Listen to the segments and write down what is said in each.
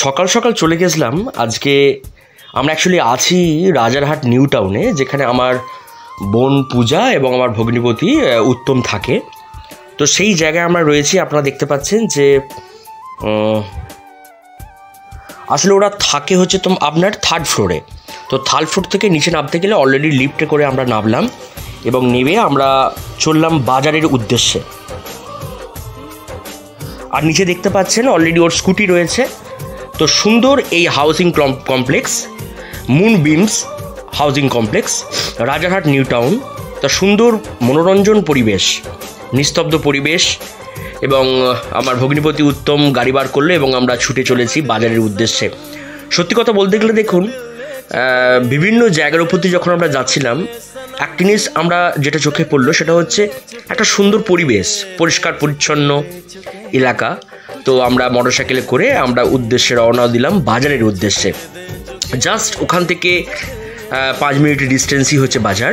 সকাল সকাল চলে গেছিলাম। আজকে আমরা অ্যাকচুয়ালি আছি রাজারহাট নিউ টাউনে, যেখানে আমার বোন পূজা এবং আমার ভগ্নিপতি উত্তম থাকে। তো সেই জায়গায় আমরা রয়েছি। আপনারা দেখতে পাচ্ছেন যে আসলে ওরা থাকে হচ্ছে আপনার থার্ড ফ্লোরে। তো থার্ড ফ্লোর থেকে নিচে নামতে গেলে অলরেডি লিফটে করে আমরা নামলাম এবং নেমে আমরা চললাম বাজারের উদ্দেশ্যে। আর নিচে দেখতে পাচ্ছেন অলরেডি ওর স্কুটি রয়েছে। তো সুন্দর এই housing complex, Moonbeams housing complex, Rajarhat New Town. তা সুন্দর মনোরঞ্জন পরিবেশ, নিস্তব্ধ পরিবেশ, এবং আমার ভগ্নিপতি উত্তম গাড়ি বার করলো এবং আমরা ছুটে চলেছি বাজারের উদ্দেশ্যে। সত্যি কথা বলতে গেলে দেখুন, বিভিন্ন জায়গার উপর দিয়ে যখন আমরা যাচ্ছিলাম, একটা জিনিস আমরা যেটা চোখে পড়লো সেটা হচ্ছে একটা সুন্দর পরিবেশ, পরিষ্কার পরিচ্ছন্ন এলাকা। তো আমরা মোটরসাইকেলে করে আমরা উদ্দেশ্যে রওনা দিলাম বাজারের উদ্দেশ্যে। জাস্ট ওখান থেকে 5 মিনিটের ডিস্টেন্সই হচ্ছে বাজার।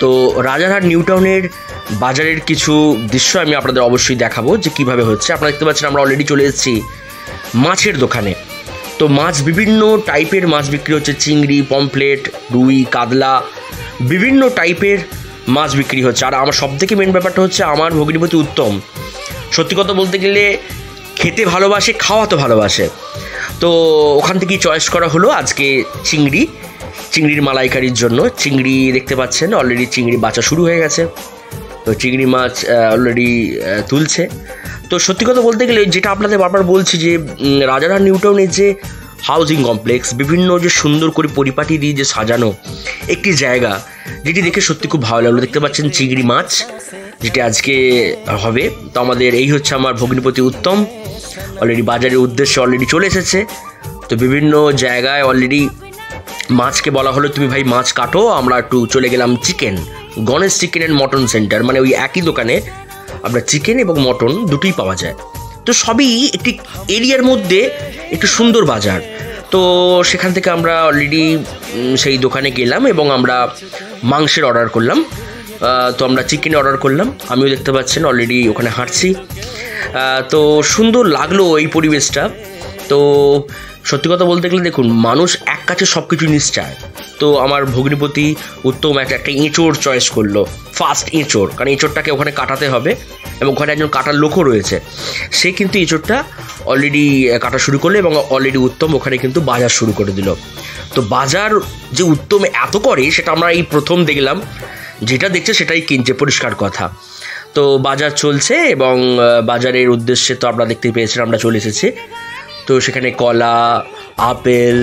তো রাজারহাট নিউ টাউনের বাজারের কিছু দৃশ্য আমি আপনাদের অবশ্যই দেখাবো যে কীভাবে হচ্ছে। আপনারা দেখতে পাচ্ছেন আমরা অলরেডি চলে এসেছি মাছের দোকানে। তো মাছ, বিভিন্ন টাইপের মাছ বিক্রি হচ্ছে, চিংড়ি, পমফ্লেট, রুই, কাতলা, বিভিন্ন টাইপের মাছ বিক্রি হচ্ছে। আর আমার সবথেকে মেন ব্যাপারটা হচ্ছে আমার ভগ্নিপতি উত্তম সত্যি কথা বলতে গেলে খেতে ভালোবাসে, খাওয়াতে ভালোবাসে। তো ওখান থেকেই চয়েস করা হলো আজকে চিংড়ির মালাইকারির জন্য। চিংড়ি দেখতে পাচ্ছেন অলরেডি চিংড়ি বাছা শুরু হয়ে গেছে। তো চিংড়ি মাছ অলরেডি তুলছে। তো সত্যি কথা বলতে গেলে যেটা আপনাদের বারবার বলছি যে রাজারহাট নিউ টাউনের যে হাউজিং কমপ্লেক্স, বিভিন্ন যে সুন্দর করে পরিপাটি দিয়ে যে সাজানো একটি জায়গা, যেটি দেখে সত্যি খুব ভালো লাগলো। দেখতে পাচ্ছেন চিংড়ি মাছ যেটি আজকে হবে। তো আমাদের এই হচ্ছে আমার ভগ্নিপতি উত্তম অলরেডি বাজারের উদ্দেশ্যে অলরেডি চলে এসেছে। তো বিভিন্ন জায়গায় অলরেডি মাছকে বলা হলো তুমি ভাই মাছ কাটো। আমরা একটু চলে গেলাম Ganesh chicken and mutton centre, মানে ওই একই দোকানে আমরা চিকেন এবং মটন দুটোই পাওয়া যায়। তো সবই একটি এরিয়ার মধ্যে একটু সুন্দর বাজার। তো সেখান থেকে আমরা অলরেডি সেই দোকানে গেলাম এবং আমরা মাংসের অর্ডার করলাম। তো আমরা চিকেন অর্ডার করলাম। আমিও দেখতে পাচ্ছেন অলরেডি ওখানে হাঁটছি। তো সুন্দর লাগলো এই পরিবেশটা। তো সত্যি কথা বলতে গেলে দেখুন, মানুষ এক কাছে সব কিছু নিশ্চয়। তো আমার ভগ্নিপতি উত্তম একটা এঁচোড় চয়েস করলো, ফার্স্ট এঁচোড়, কারণ এঁচোড়টাকে ওখানে কাটাতে হবে এবং ওখানে একজন কাটার লোকও রয়েছে। সে কিন্তু এঁচোড়টা অলরেডি কাটা শুরু করলো এবং অলরেডি উত্তম ওখানে কিন্তু বাজার শুরু করে দিল। তো বাজার যে উত্তম এত করে সেটা আমরা এই প্রথম দেখলাম। যেটা দেখছে সেটাই কিনছে, পরিষ্কার কথা। তো বাজার চলছে এবং বাজারের উদ্দেশ্যে তো আপনারা দেখতে পেয়েছেন আমরা চলে এসেছি। তো সেখানে কলা, আপেল,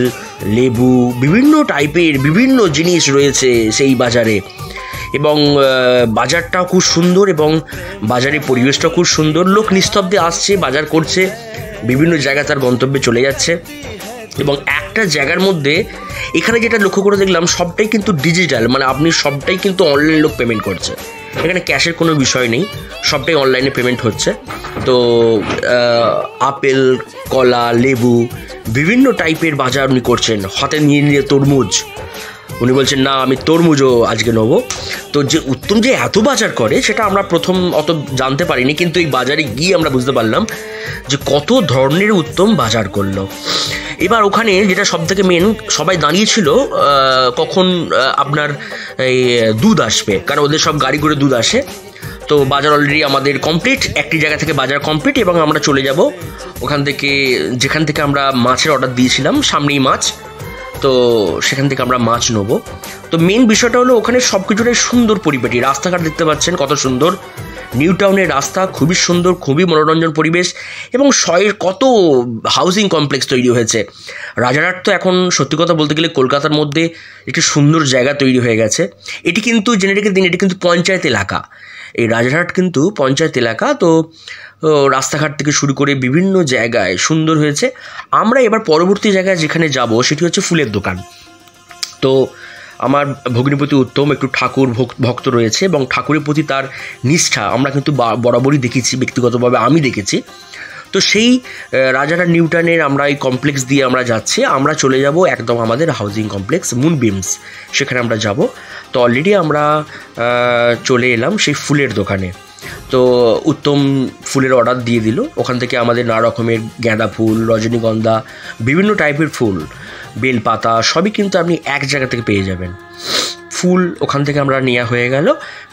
লেবু, বিভিন্ন টাইপের বিভিন্ন জিনিস রয়েছে সেই বাজারে। এবং বাজারটাও খুব সুন্দর এবং বাজারের পরিবেশটাও খুব সুন্দর। লোক নিস্তব্ধে আসছে, বাজার করছে, বিভিন্ন জায়গায় তার গন্তব্যে চলে যাচ্ছে। এবং একটা জায়গার মধ্যে এখানে যেটা লক্ষ্য করে দেখলাম, সবটাই কিন্তু ডিজিটাল, মানে আপনি সবটাই কিন্তু অনলাইন লোক পেমেন্ট করছে। এখানে ক্যাশের কোনো বিষয় নেই, সবটাই অনলাইনে পেমেন্ট হচ্ছে। তো আপেল, কলা, লেবু, বিভিন্ন টাইপের বাজার উনি করছেন। হাতে নিয়ে তরমুজ, উনি বলছেন না আমি তরমুজও আজকে নেবো। তো যে উত্তম যে এত বাজার করে সেটা আমরা প্রথম অত জানতে পারিনি, কিন্তু এই বাজারে গিয়ে আমরা বুঝতে পারলাম যে কত ধরনের উত্তম বাজার করলো। এবার ওখানে যেটা সব থেকে মেন, সবাই দাঁড়িয়েছিল কখন আপনার এই দুধ আসবে, কারণ ওদের সব গাড়ি করে দুধ আসে। তো বাজার অলরেডি আমাদের কমপ্লিট, একটি জায়গা থেকে বাজার কমপ্লিট এবং আমরা চলে যাব ওখান থেকে, যেখান থেকে আমরা মাছের অর্ডার দিয়েছিলাম, সামনেই মাছ। তো সেখান থেকে আমরা মাছ নেবো। তো মেন বিষয়টা হলো ওখানে সব কিছুটাই সুন্দর পরিপাটি। রাস্তাঘাট দেখতে পাচ্ছেন কত সুন্দর। নিউ টাউনের রাস্তা খুবই সুন্দর, খুবই মনোরঞ্জন পরিবেশ এবং কত হাউজিং কমপ্লেক্স তৈরি হয়েছে। রাজারহাট তো এখন সত্যি কথা বলতে গেলে কলকাতার মধ্যে একটি সুন্দর জায়গা তৈরি হয়ে গেছে। এটি কিন্তু জেনেটিকের দিন, এটি কিন্তু পঞ্চায়েত এলাকা। এই রাজারহাট কিন্তু পঞ্চায়েত এলাকা। তো রাস্তাঘাট থেকে শুরু করে বিভিন্ন জায়গায় সুন্দর হয়েছে। আমরা এবার পরবর্তী জায়গায় যেখানে যাব সেটি হচ্ছে ফুলের দোকান। তো আমার ভগ্নিপতি উত্তম একটু ঠাকুর ভক্ত রয়েছে এবং ঠাকুরের প্রতি তার নিষ্ঠা আমরা কিন্তু বরাবরই দেখেছি, ব্যক্তিগতভাবে আমি দেখেছি। তো সেই রাজারহাট নিউ টাউনের আমরা এই কমপ্লেক্স দিয়ে আমরা যাচ্ছি। আমরা চলে যাব একদম আমাদের হাউজিং কমপ্লেক্স মুনবিমস, সেখানে আমরা যাব। তো অলরেডি আমরা চলে এলাম সেই ফুলের দোকানে। তো উত্তম ফুলের অর্ডার দিয়ে দিল। ওখান থেকে আমাদের নানা রকমের গাঁদা ফুল, রজনীগন্ধা, বিভিন্ন টাইপের ফুল, বেলপাতা সবই কিন্তু আপনি এক জায়গা থেকে পেয়ে যাবেন। ফুল ওখান থেকে আমরা নেওয়া হয়ে গেল,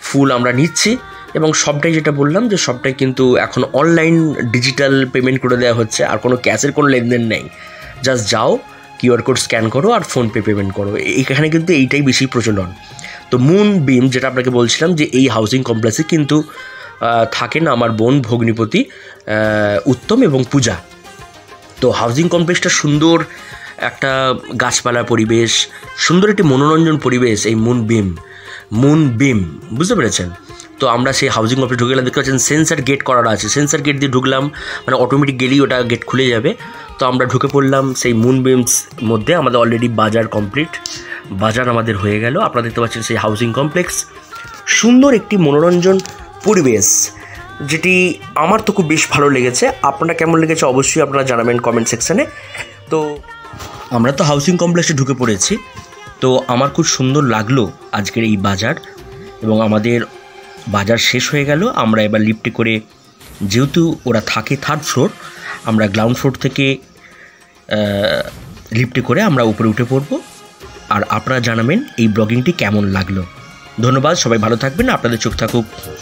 ফুল আমরা নিচ্ছি এবং সবটাই যেটা বললাম যে সবটাই কিন্তু এখন অনলাইন ডিজিটাল পেমেন্ট করে দেওয়া হচ্ছে, আর কোনো ক্যাশের কোনো লেনদেন নেই। জাস্ট যাও, কিউআর কোড স্ক্যান করো আর ফোনপে পেমেন্ট করো, এখানে কিন্তু এইটাই বেশি প্রচলন। তো মুন বিম যেটা আপনাকে বলছিলাম যে এই হাউজিং কমপ্লেক্সে কিন্তু থাকেন আমার বোন ভগ্নিপতি উত্তম এবং পূজা। তো হাউজিং কমপ্লেক্সটা সুন্দর একটা গাছপালার পরিবেশ, সুন্দর একটি মনোরঞ্জন পরিবেশ এই মুন বিম, বুঝতে পেরেছেন? তো আমরা সেই হাউজিং কমপ্লেক্স ঢুকে গেলাম, দেখতে পাচ্ছেন সেন্সার গেট করা আছে, সেন্সার গেট দিয়ে ঢুকলাম, মানে অটোমেটিক গেলেই ওটা গেট খুলে যাবে। তো আমরা ঢুকে পড়লাম সেই মুন বিমস মধ্যে। আমাদের অলরেডি বাজার কমপ্লিট, বাজার আমাদের হয়ে গেল। আপনারা দেখতে পাচ্ছেন সেই হাউজিং কমপ্লেক্স, সুন্দর একটি মনোরঞ্জন পরিবেশ, যেটি আমার তো খুব বেশ ভালো লেগেছে। আপনারা কেমন লেগেছে অবশ্যই আপনারা জানাবেন কমেন্ট সেকশানে। তো আমরা তো হাউজিং কমপ্লেক্সে ঢুকে পড়েছি, তো আমার খুব সুন্দর লাগলো আজকের এই বাজার। এবং আমাদের বাজার শেষ হয়ে গেল। আমরা এবার লিফটে করে, যেহেতু ওরা থাকে 3rd ফ্লোর, আমরা গ্রাউন্ড ফ্লোর থেকে লিফটে করে আমরা উপরে উঠে পড়ব। আর আপনারা জানাবেন এই ব্লগিংটি কেমন লাগলো। ধন্যবাদ, সবাই ভালো থাকবেন, আপনাদের চোখ থাকুক।